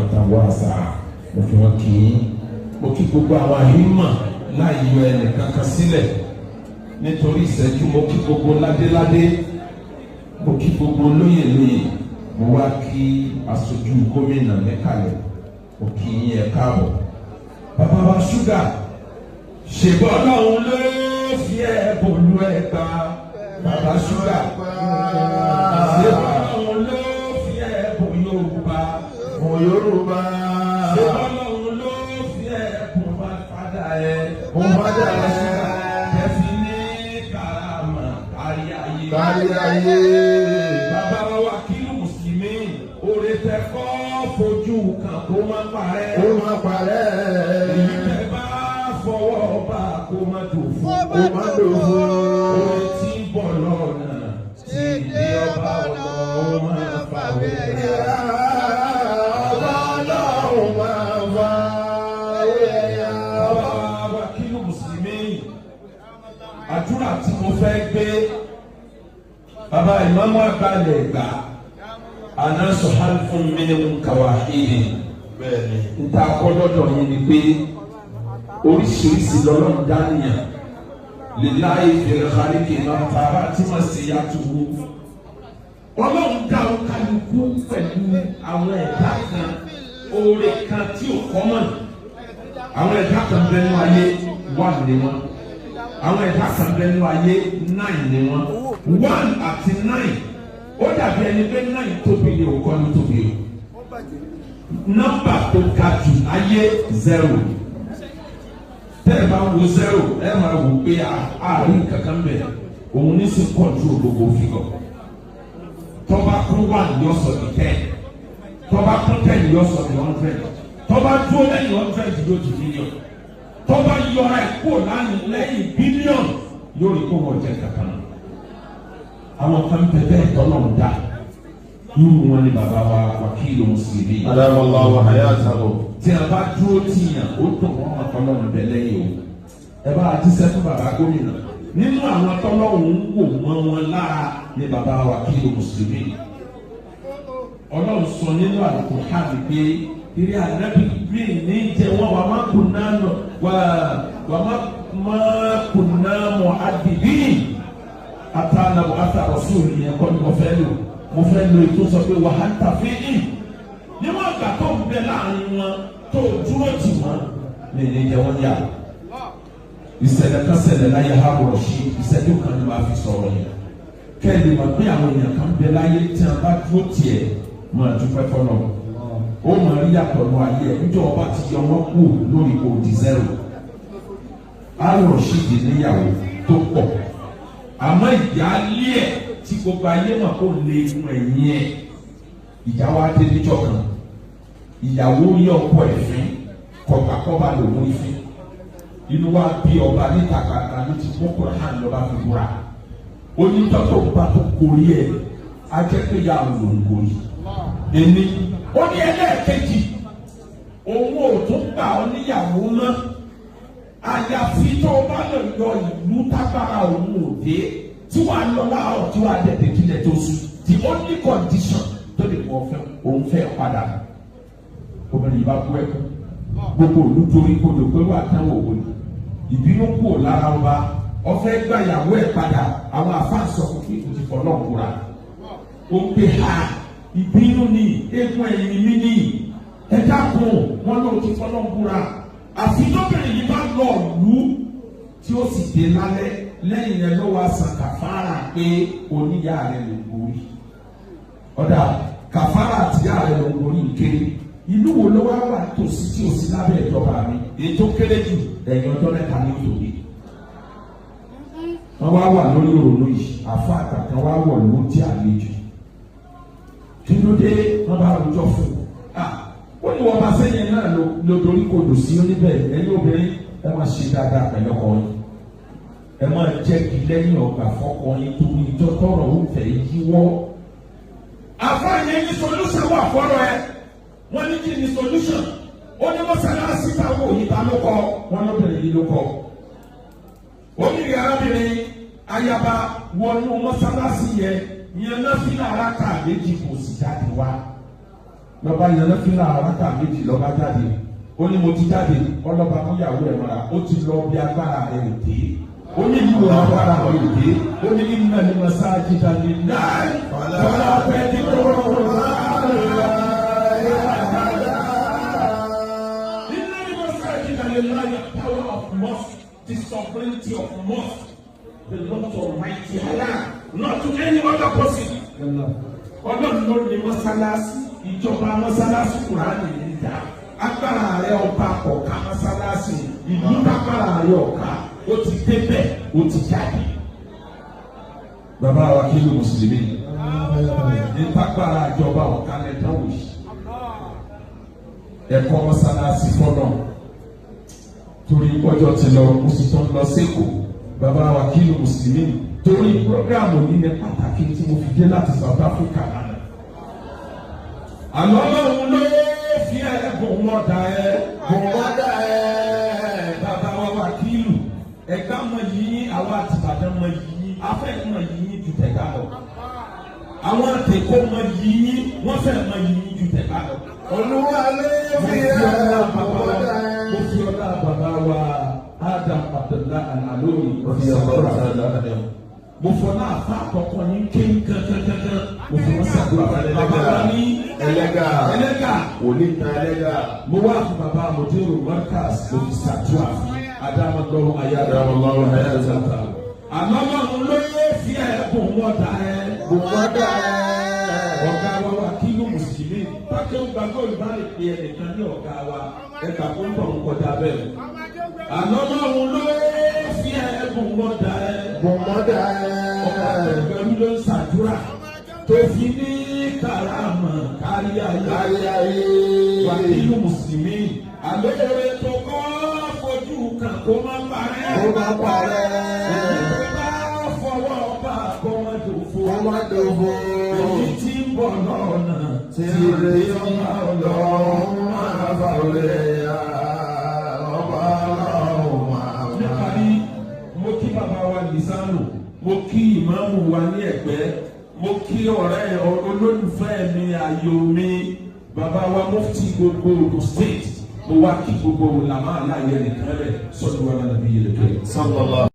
rahmatan wasi'a mo fi wọn kì í mo kí gbogbo àwọn àhímà láì yọ ẹnìkan kan sílẹ̀ nítorí ìṣẹ́jú mo kí gbogbo ládéládé mo kí gbogbo lóyè lóyè mo wá kí aṣojú gómìnà mẹ́kàlẹ̀ mo kí yín ẹ káàbọ̀ bàbá wa ṣúgà ṣègbọ́n ọlọ́run ló fi ẹ̀ bòlú ẹ̀ gbà bàbá ṣúgà ṣègbọ́n ọlọ́run ló fi ẹ̀ bò Yorùbá ṣègbọ́n ọlọ́run ló fi ẹ̀ bò fada ẹ̀ ṣúgà kẹfì ní karama kárí ayé bàbá wa Wákìlù Mùsùlùmí oore tẹ kọ́ fojú kan kó má parẹ́ ìtẹ̀ bá fọwọ́ bá kó má dòfo oore tí ń bọ̀ lọ́nà tí ìdí ọba ọ̀dọ́ máa fà wẹ́rẹ́ ọba ọlọ́run máa fà wẹ́rẹ́ ọba Wákìlù Mùsùlùmí àdúrà tí mo fẹ́ gbé bàbá ìmáàmù àgbàlẹ̀ gbà àná sọ̀hán fún mi ní kàwáhìrì níta kọ́dọ̀dọ̀ yẹn ni pé oríṣiríṣi lọ́lọ́run dánìyàn lè láì fèrè xaríkì náà tààrà tí wọ́n sì yá tuwó. Ọlọ́run dá kálukú pẹ̀lú àwọn ẹ̀dá kan oore kan tí ò kọ́mọ̀. Àwọn ẹ̀dá kan bẹ́ẹ̀ ní ayé wà ní wọn. Àwọn ẹ̀dá kan bẹ́ẹ̀ ní ayé 9 ní wọn. 1 àti 9 ó dàbí ẹni pé 9 tóbi ní òkọ́ ní tóbi o. Nọ́mbà tó ga jù ayé 0. Tẹ́ ẹ bá wo 0 ẹ máa wò pé àárín kankan bẹ̀ òun ní sí kọ́ńtró gbogbo fígọ̀. Tọ́ba kún 1 yọ sọ ní 10. Tọ́ba kún 10 yọ sọ ní 100. Tọ́ba dúró lẹ́yìn 100 yóò di mílíọ̀nù. Tọ́ba yọra ẹ̀kọ́ lẹ́yìn bílíọ̀nù yóò rí kó wọ́n jẹ kankan. Àwọn kan bẹ́ẹ̀ tọ́lọ̀ ń dá irú wọn ni bàbá wa Wákìlù Mùsùlùmí. Adamallahu hayatahu. Tí a bá dúró tìyàn ó dùn wọn máa tọ́lọ̀ ń bẹ lẹ́yìn o. Ẹ bá àdísẹ́ fún bàbá gómìnà. Nínú àwọn tọ́lọ̀ ń wò mọ́ wọn lára ni bàbá Wákìlù Mùsùlùmí. Ọlọ́run sọ nínú Al-Qur'an pé ìrì ànábì mi ní jẹ wọn wà má kunna mu'addibin atana wa ata rasuli yẹn kọ́ ni mo fẹ́ lo ètò sọ pé wà á ń tà fún yìí níwọ̀n àgbà tó ń bẹ láàrin wọn tó dúró tì wọ́n lè ní jẹ wọ́n yà ìṣẹ̀lẹ̀ kan ṣẹlẹ̀ láyé Harun Rashid ìṣẹ́jú kan ni wàá fi sọ̀rọ̀ yẹn kẹ́lẹ́ mọ̀ pé àwọn èèyàn kan bẹ láyé tí a bá dúró tiẹ̀ máa dúpẹ́ fọlọ́ ó máa rí yàtọ̀ lọ ayé ẹ̀ níjọ́ ọba ti yọ wọ́n kú lórí kò di 0. Harun Rashid níyàwó tó pọ̀ àmọ́ ìyáálé ẹ̀ tí gbogbo ayé mọ̀ kó lè fún ẹ̀yìn ẹ̀ ìjà wa dé níjọ́ kan ìyàwó yẹ ọkọ ẹ̀fín kọ̀gbàkọ́bà lòún ìfín inú wa bí ọba níta kàkà ló ti mú Kùránì lọ́ba fi búra onítọ́tò bá tó gorí ẹ̀ ajẹ́pẹ́yà lòǹgòrì ẹni ó ní ẹlẹ́ẹ̀kejì òun ò tún gbà ọ níyàwó mọ́ àyàfi tó o bá lè yọ ìlú tágbára òun òde tí wàá lọ láàárọ̀ tí wàá dẹ̀ dèjìlẹ̀ tó sùn the only condition tó lè kọ́ fẹ́ òun fẹ́ padà obìnrin yìí bá kú ẹ̀kú gbogbo olùtorí kodò pé wàá táwọn òwò ni ìbínú kú ò lára ọba ọfẹ́ gbà ìyàwó ẹ̀ padà àwọn àfáàsọ kò fi kò ti fọ́ náà kúra ó pè ha ìbínú ni eégún ẹ̀yìn mi ni ẹ dákun wọn ló ti fọ́ náà kúra àfi lóbìnrin yìí bá lọ lù tí ó sì dé lálẹ́ lẹ́yìn rẹ̀ ló wá san kàfàrà pé oníyà rẹ̀ ló borí ọ̀dà kàfàrà àtìyà rẹ̀ ló borí kéré ìlú wo ló wá wà tòsí tí o sí lábẹ́ ìjọba mi èyí tó kéré jù ẹ̀yìn ọjọ́ mẹ́ta ní òtòbí wọ́n wá wà lórí òòlù yìí àfa àtàkàn wá wọ̀ ló ti àlejò kí ló dé wọ́n bá rojọ́ fún ó ní wọ́n bá sẹ́yìn náà ló dorí kodò sí oníbẹ̀ ẹ̀yin obìnrin ẹ máa ṣe dáadáa pẹ̀lú ọkọ yín ẹ máa jẹ́ kí lẹ́yìn ọgbà fọ́kọ yín tó ní ìjọ tọrọ ó fẹ́ yíwọ́. àfáàyè ní solution wà fọ́rọ̀ ẹ wọ́n ní kí ni solution ó ní mọ́sálásí táwọn òyìnbá ló kọ́ wọn lóbìnrin yìí ló kọ́ obìnrin arábìnrin ayaba wọnú mọ́sálásí yẹn náà fi lára ká méjì kò sì jáde wá lọ́ba yẹn lọ́fíìlà aráka méjì lọ́ba jáde ó ní mo ti jáde ọlọ́ba múyàwó ẹ̀ mọ́ra ó ti lọ bí agbára ẹ̀ ò dé ó ní ìlú agbára ẹ̀ ò dé ó ní ìmọ̀ ní masáàjì dání náà ọ̀la pẹ́ ní kúrò the power of mosque, the sovereignty of mosque belongs to Almighty Allah, not to any other person. Ọlọ́run ló ní mọ́sálásí, ìjọba mọ́sálásí Kùránì nígbà. Agbára rẹ̀ ọba ọ̀ka mọ́sálásí, ìlú kápára rẹ̀ ọ̀ka, ó ti débẹ̀, ó ti jáde. Bàbá wa kí ló Mùsùlùmí? Ní pápára ìjọba ọ̀ka lẹ́tọ́ wòye. Ẹ̀kọ́ mọ́sálásí fọ́nà. Torí ọjọ́ ti lọ mo sì tán lọ sẹ́kọ̀ọ́ bàbá wa kí ló Mùsùlùmí torí programu nílẹ̀ pàtàkì tí mo fi dé láti South Africa lánàá. Àlọ́ ọlọ́run ló fi ẹ̀bùn mọ́dà bàbá wa kí lù ẹ̀gbá mọ yìí àwọn àtìbàdàn mọ yìí afẹ́ mọ yìí ju tẹ̀gá lọ. Àwọn àtẹ̀kọ́ mọ yìí wọ́n fẹ́ mọ yìí ju tẹ̀gá lọ. Olúwa ló fi ẹ̀bùn mọ́dà mo fi ọlá bàbá wa Adam Abdullah Al-Alori mo fọ náà fa àkọ́kọ́ ní kéńkéńkéńkéń mo fi wọn ṣàdúrà bàbá wa ní ẹlẹ́gà oníta ẹlẹ́gà mo wá fún bàbá Mudiru Markaz mo fi ṣàdúrà adamadọwọ ayélujára ayélujára àmọ́mọ́ ló yẹ fi ẹ̀bùn mọ́ta ọ̀gá wa wà kí ló Mùsùlùmí pákẹ́ gbàgbọ́ ìbáraẹ̀ pé ẹnìkan ní ọ̀gá wa ẹ̀ka tó ń bọ̀ ń kọjá bẹ́ẹ̀. Àlọ́mọ́ ló fi ẹ̀bùn mọ́dà ọ̀gá pẹ̀lú ló ń ṣàdúrà tó fi ní karama kárí ayé wà kí ló Mùsùlùmí àlóore tó kọ́ fojú kan kó má parẹ́ ẹni tó bá fọwọ́ bá kó má dòfo èyí tí ń bọ̀ lọ́nà tí rè ọmọ ọlọ́run máa bá rẹ̀ ọba ọlọ́run máa bá. níparí mo kí bàbá wa Lisanu mo kí ìmáàmù wa ní Ẹ̀gbẹ́ mo kí ọ̀rẹ́ olólùfẹ́ mi ayò mi bàbá wa mufti gbogbo Ogun State mo wá kí gbogbo làmá aláyẹ nìkan rẹ̀ sọ́dún wa nàbí yẹlẹ tó.